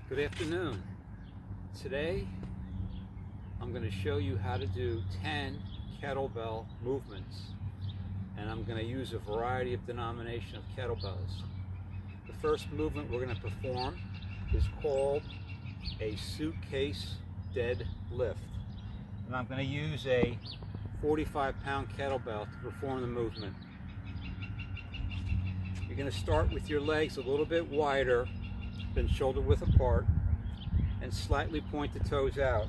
Good afternoon. Today I'm going to show you how to do 10 kettlebell movements, and I'm going to use a variety of denomination of kettlebells. The first movement we're going to perform is called a suitcase deadlift, and I'm going to use a 45-pound kettlebell to perform the movement. You're going to start with your legs a little bit wider than shoulder width apart and slightly point the toes out.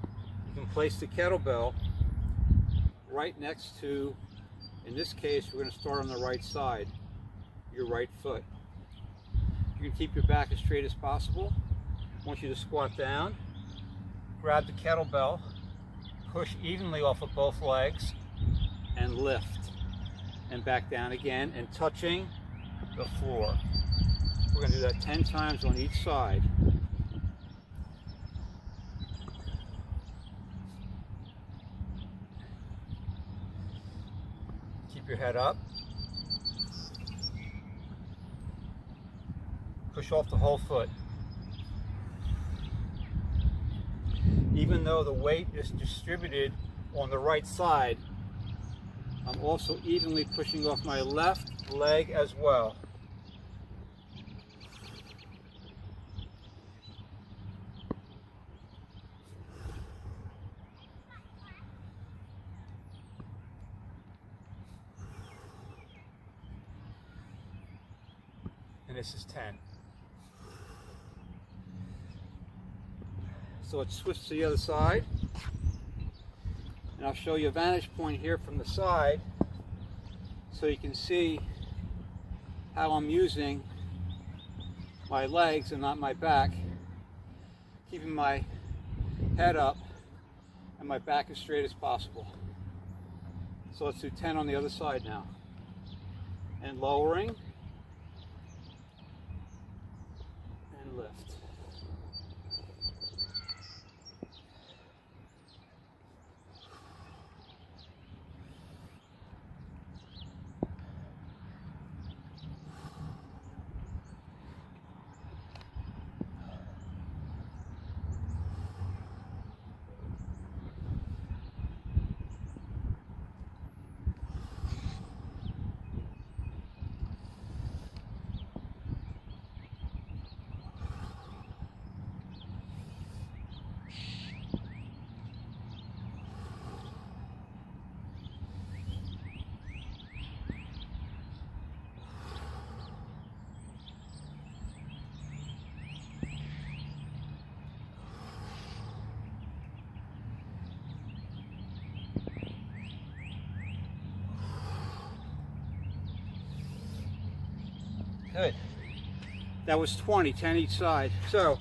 You can place the kettlebell right next to, in this case, we're going to start on the right side, your right foot. You can keep your back as straight as possible. I want you to squat down, grab the kettlebell, push evenly off of both legs, and lift. And back down again and touching the floor. We're going to do that 10 times on each side. Keep your head up. Push off the whole foot. Even though the weight is distributed on the right side, I'm also evenly pushing off my left leg as well. And this is 10. So let's switch to the other side. And I'll show you a vantage point here from the side so you can see how I'm using my legs and not my back, keeping my head up and my back as straight as possible. So let's do 10 on the other side now. And lowering and lift. Good. That was 20, 10 each side. So,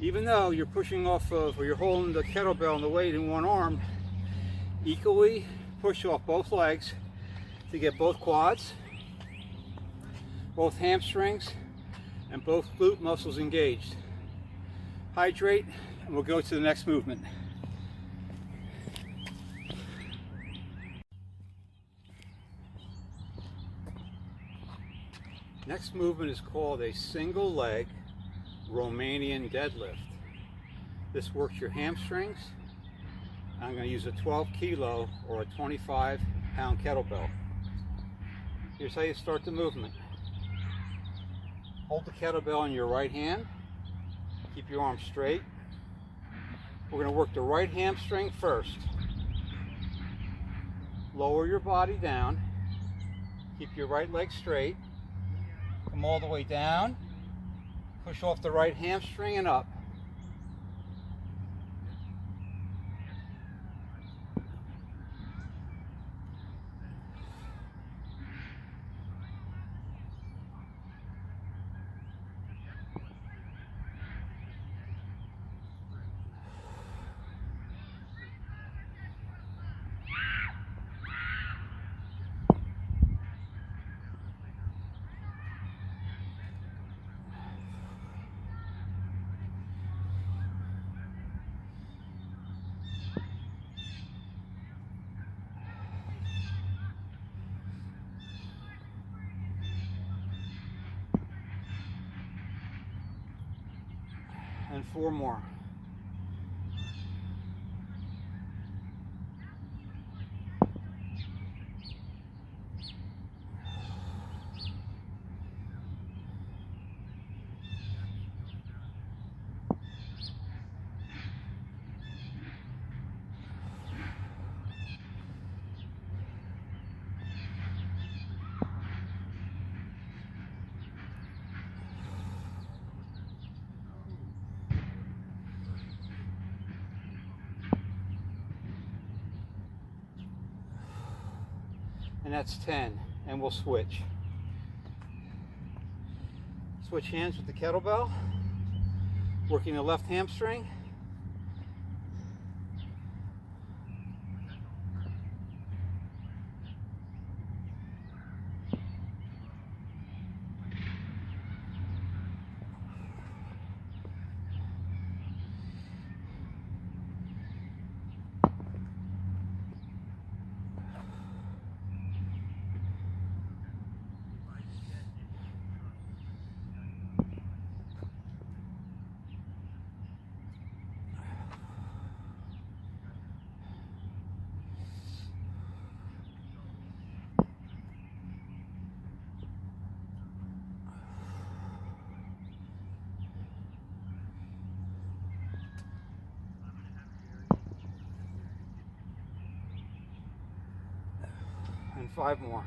even though you're pushing off of, or you're holding the kettlebell and the weight in one arm, equally push off both legs to get both quads, both hamstrings, and both glute muscles engaged. Hydrate, and we'll go to the next movement. Next movement is called a single leg Romanian deadlift. This works your hamstrings. I'm going to use a 12 kilo or a 25-pound kettlebell. Here's how you start the movement. Hold the kettlebell in your right hand. Keep your arms straight. We're going to work the right hamstring first. Lower your body down. Keep your right leg straight. Come all the way down, push off the right hamstring and up. And 4 more. And that's 10, and we'll switch. Switch hands with the kettlebell, working the left hamstring. And 5 more.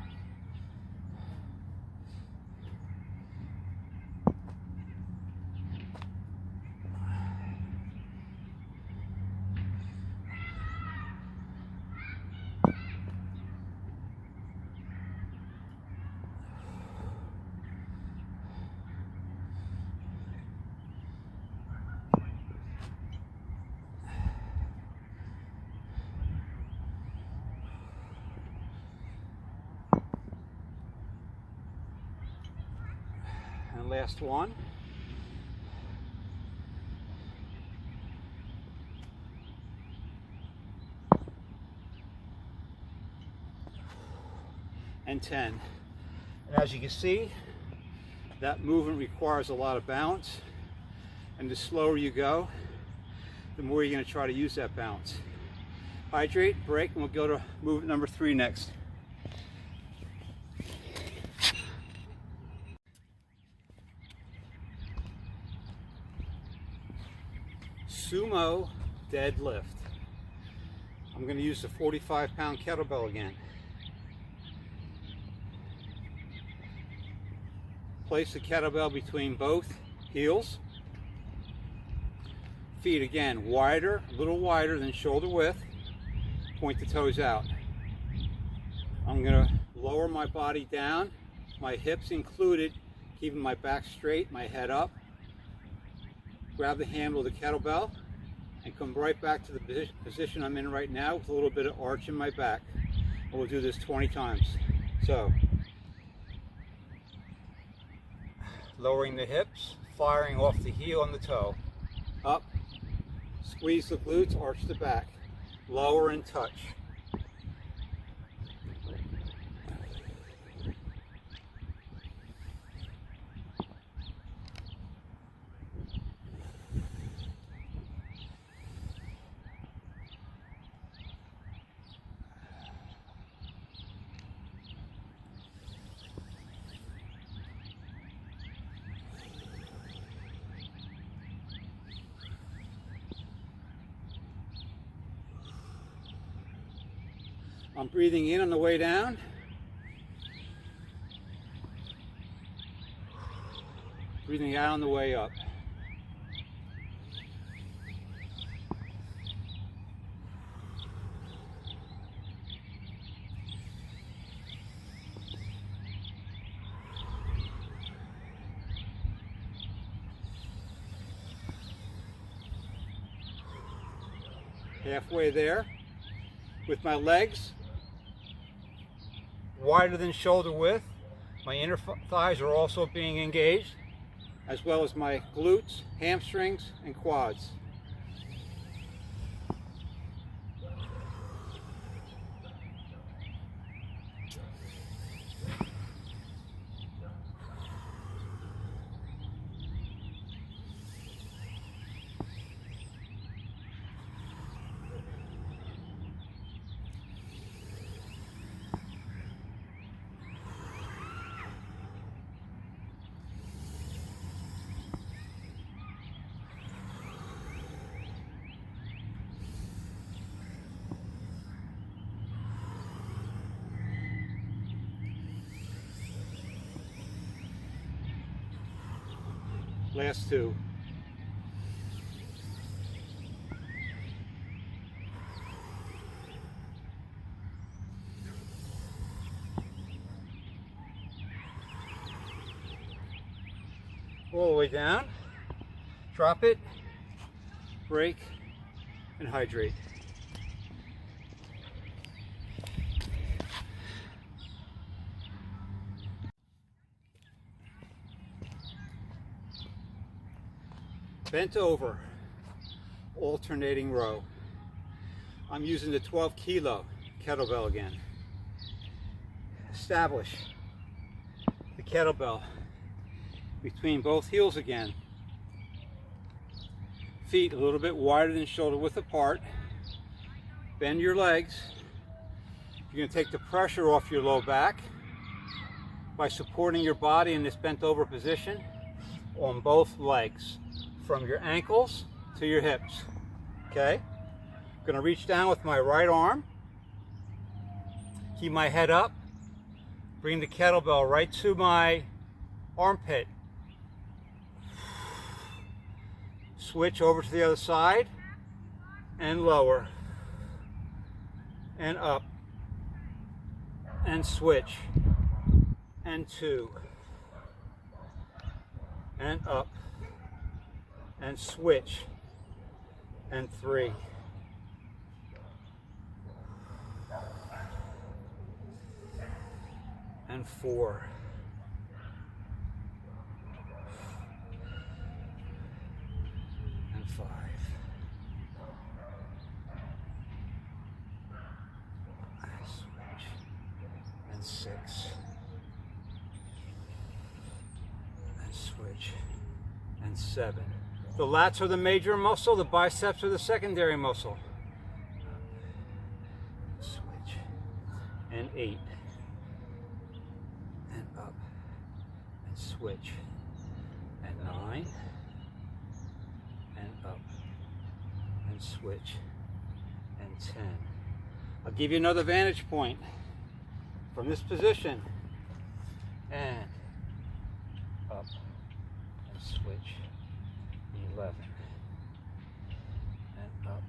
And last one. And 10. And as you can see, that movement requires a lot of balance, and the slower you go, the more you're going to try to use that balance. Hydrate, break, and we'll go to movement number 3 next. Sumo deadlift. I'm going to use the 45-pound kettlebell again. Place the kettlebell between both heels. Feet again wider, a little wider than shoulder width. Point the toes out. I'm going to lower my body down, my hips included, keeping my back straight, my head up. Grab the handle of the kettlebell and come right back to the position I'm in right now with a little bit of arch in my back. And we'll do this 20 times. So, lowering the hips, firing off the heel and the toe. Up, squeeze the glutes, arch the back. Lower and touch. I'm breathing in on the way down. Breathing out on the way up. Halfway there. With my legs wider than shoulder width. My inner thighs are also being engaged, as well as my glutes, hamstrings, and quads. Last two. All the way down. Drop it, break, and hydrate. Bent over, alternating row. I'm using the 12 kilo kettlebell again. Establish the kettlebell between both heels again. Feet a little bit wider than shoulder width apart. Bend your legs. You're going to take the pressure off your low back by supporting your body in this bent over position on both legs, from your ankles to your hips. Okay? I'm going to reach down with my right arm. Keep my head up. Bring the kettlebell right to my armpit. Switch over to the other side and lower and up and switch and 2 and up and switch and 3 and 4 and 5 and switch and 6 and switch and 7. The lats are the major muscle, the biceps are the secondary muscle. Switch and 8 and up and switch and 9 and up and switch and 10. I'll give you another vantage point from this position and up and switch 11 and up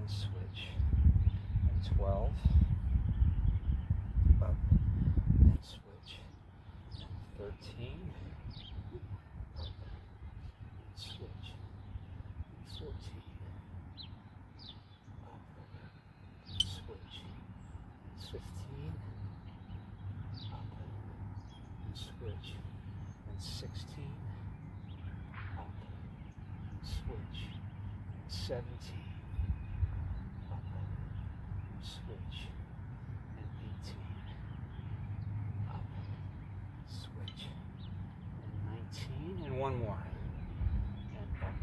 and switch and 12 up and switch and 13 up and switch and 14 up and switch and 15 up and switch and 16 up, switch, 17, up, switch, and 18, up, switch, and 19, and one more, and up,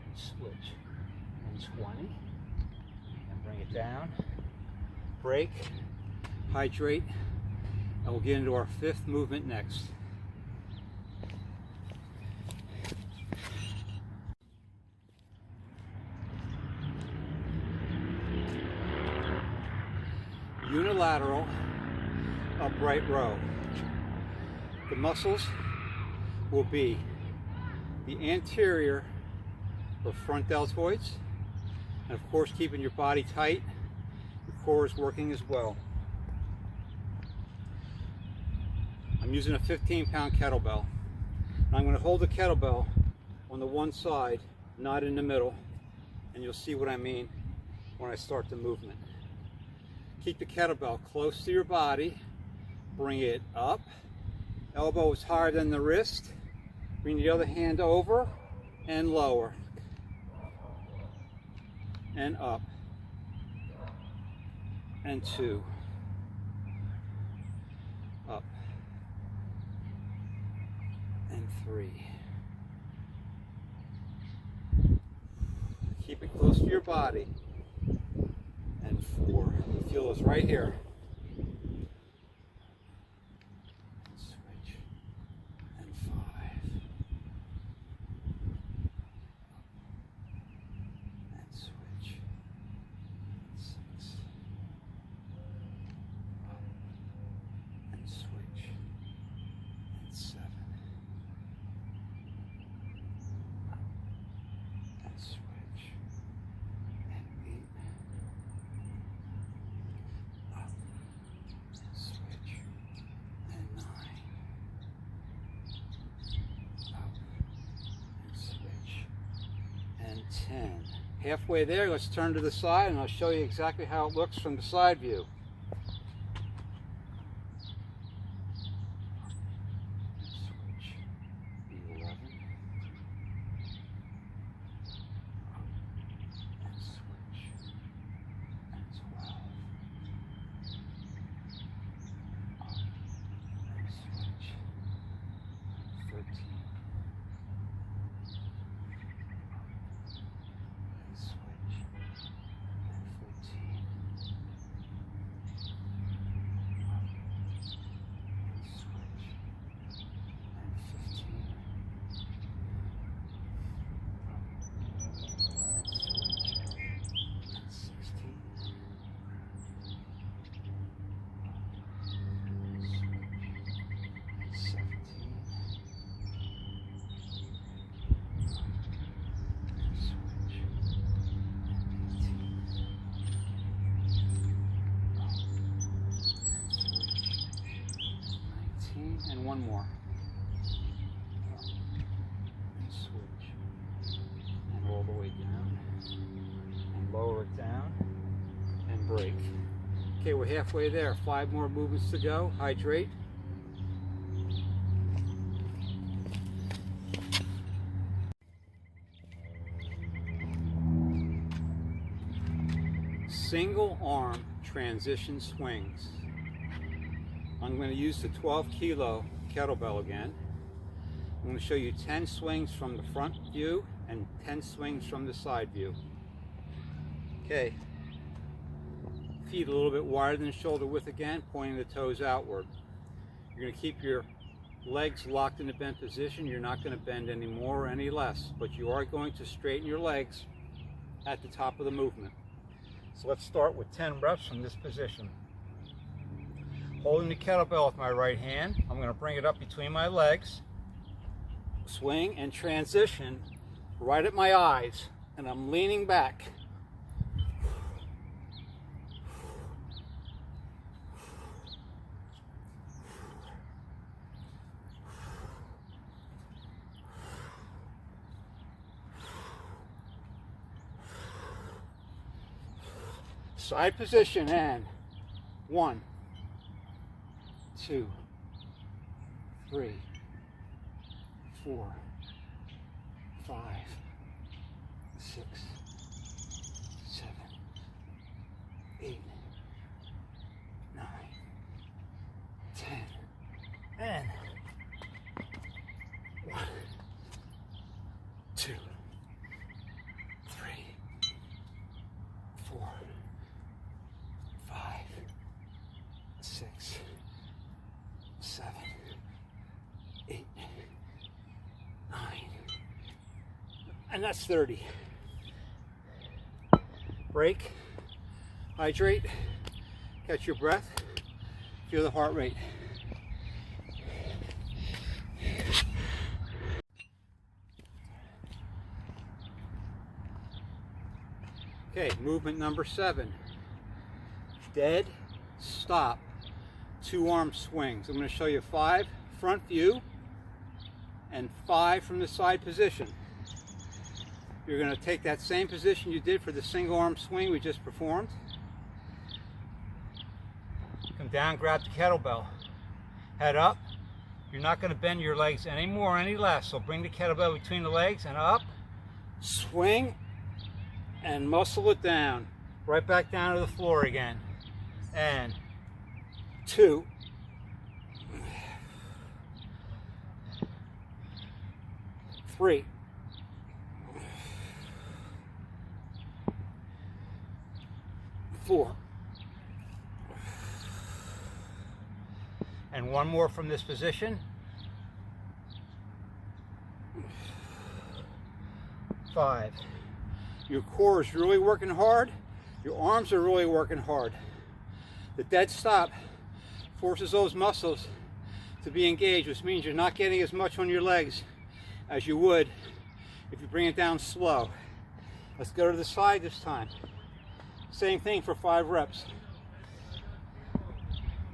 and switch, and 20, and bring it down, break, hydrate, and we'll get into our 5th movement next. Unilateral upright row. The muscles will be the anterior or front deltoids, and of course keeping your body tight. Your core is working as well. I'm using a 15-pound kettlebell. And I'm going to hold the kettlebell on the one side, not in the middle, and you'll see what I mean when I start the movement. Keep the kettlebell close to your body. Bring it up. Elbow is higher than the wrist. Bring the other hand over and lower. And up. And 2. Up. And 3. Keep it close to your body. And 4. Feel this right here. Switch. And 5. And switch. 6. Up. And switch. And 7. Halfway there, let's turn to the side and I'll show you exactly how it looks from the side view. Switch. 11. And switch. And 12. And switch. 13. And one more. And switch. And all the way down. And lower it down. And break. Okay, we're halfway there. 5 more movements to go. Hydrate. Single arm transition swings. I'm going to use the 12 kilo kettlebell again. I'm going to show you 10 swings from the front view and 10 swings from the side view. Okay, feet a little bit wider than shoulder width again, pointing the toes outward. You're going to keep your legs locked in the bent position. You're not going to bend any more or any less, but you are going to straighten your legs at the top of the movement. So let's start with 10 reps from this position. Holding the kettlebell with my right hand, I'm going to bring it up between my legs, swing and transition right at my eyes, and I'm leaning back. Side position and 1, 2, 3, 4, 5, 6, 7, 8, 9, 10, and 1, 2, 3, 4, 5, 6, 7, 8, 9, and that's 30. Break, hydrate, catch your breath, feel the heart rate. Okay, movement number 7. Dead stop 2-arm swings. I'm going to show you 5 front view and 5 from the side position. You're going to take that same position you did for the single arm swing we just performed. Come down, grab the kettlebell. Head up. You're not going to bend your legs any more or any less. So bring the kettlebell between the legs and up. Swing and muscle it down. Right back down to the floor again. And 2, 3, 4, and one more from this position. 5. Your core is really working hard. Your arms are really working hard. The dead stop forces those muscles to be engaged, which means you're not getting as much on your legs as you would if you bring it down slow. Let's go to the side this time. Same thing for 5 reps.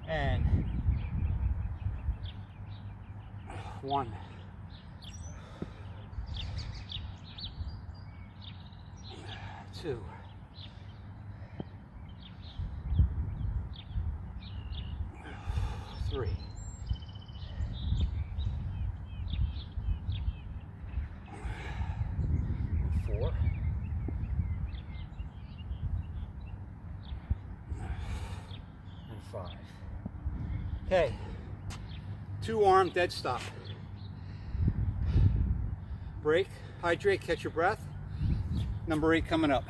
And 1, 2, 2. 3. 4. And 5. Okay, 2-arm dead stop. Break, hydrate, catch your breath. Number 8 coming up.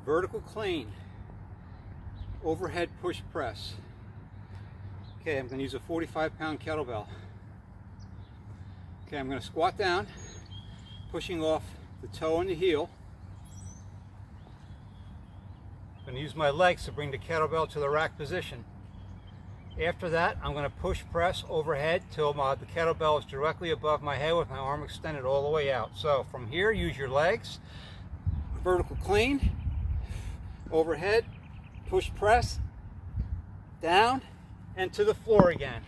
Vertical clean, overhead push press. Okay, I'm going to use a 45-pound kettlebell. Okay, I'm going to squat down, pushing off the toe and the heel. I'm going to use my legs to bring the kettlebell to the rack position. After that, I'm going to push press overhead till the kettlebell is directly above my head with my arm extended all the way out. So from here, use your legs, vertical clean, overhead, push press, down, and to the floor again.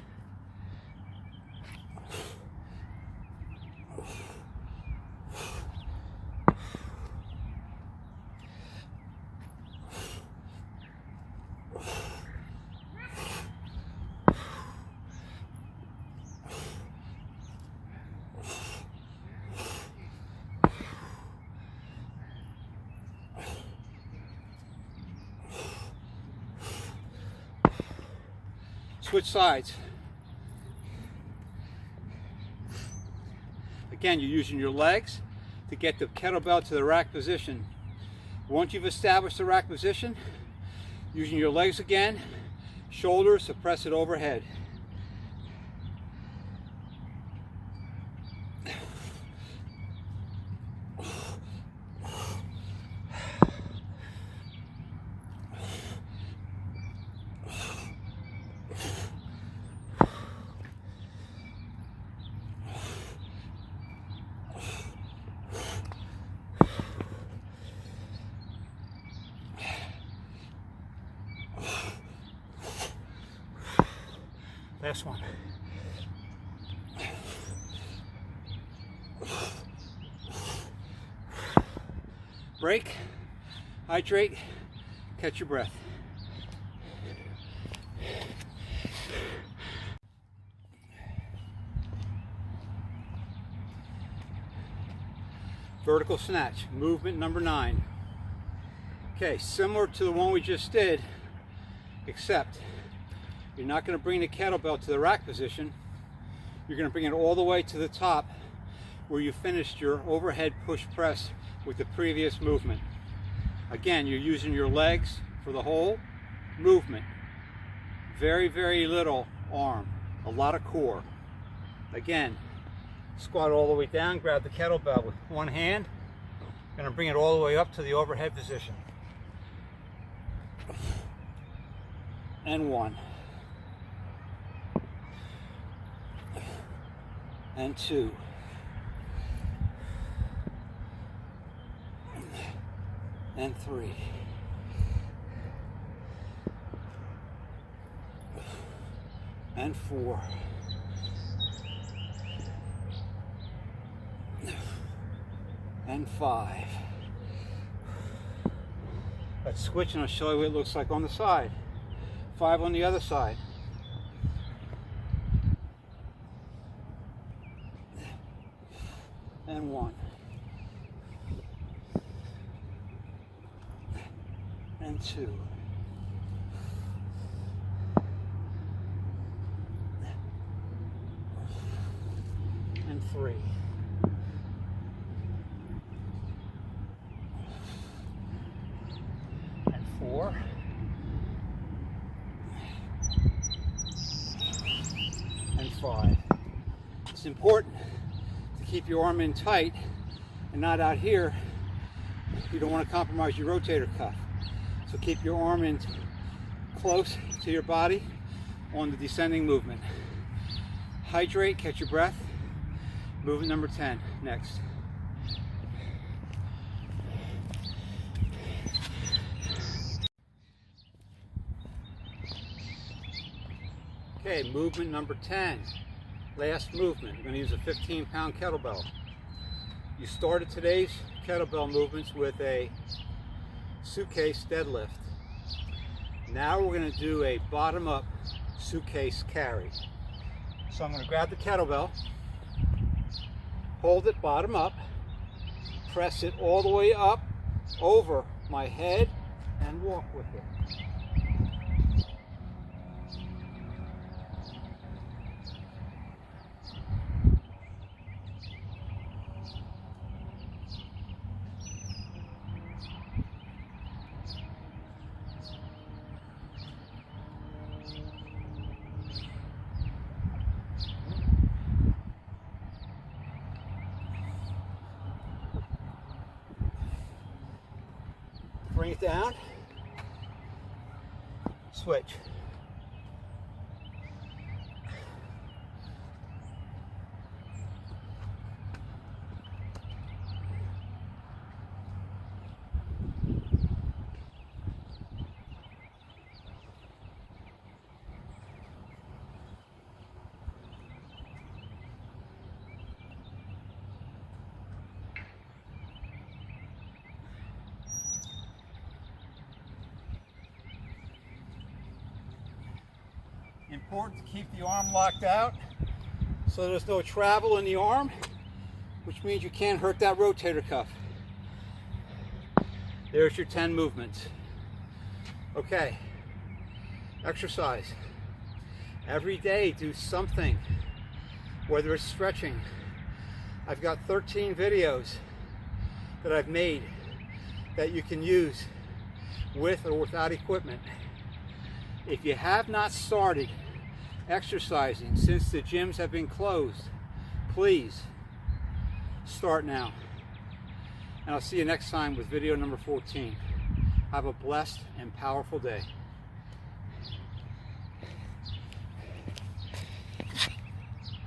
Switch sides. Again, you're using your legs to get the kettlebell to the rack position. Once you've established the rack position, using your legs again, shoulders to press it overhead. Last one. Break, hydrate, catch your breath. Vertical snatch, movement number 9. Okay, similar to the one we just did, except you're not going to bring the kettlebell to the rack position. You're going to bring it all the way to the top where you finished your overhead push press with the previous movement. Again, you're using your legs for the whole movement. Very, very little arm, a lot of core. Again, squat all the way down, grab the kettlebell with one hand. Going to bring it all the way up to the overhead position. And 1. And 2. And 3. And 4. And 5. Let's switch and I'll show you what it looks like on the side. 5 on the other side. And 1. And 2. And 3. And 4. And 5. It's important to keep your arm in tight and not out here. You don't want to compromise your rotator cuff. So keep your arm in close to your body on the descending movement. Hydrate, catch your breath. Movement number 10, next. Okay, movement number 10. Last movement. We're going to use a 15-pound kettlebell. You started today's kettlebell movements with a suitcase deadlift. Now we're going to do a bottom-up suitcase carry. So I'm going to grab the kettlebell, hold it bottom up, press it all the way up over my head, and walk with it. Bring it down, switch. Important to keep the arm locked out so there's no travel in the arm, which means you can't hurt that rotator cuff. There's your 10 movements. Okay, exercise. Every day do something, whether it's stretching. I've got 13 videos that I've made that you can use with or without equipment. If you have not started exercising since the gyms have been closed, please start now. And I'll see you next time with video number 14. Have a blessed and powerful day.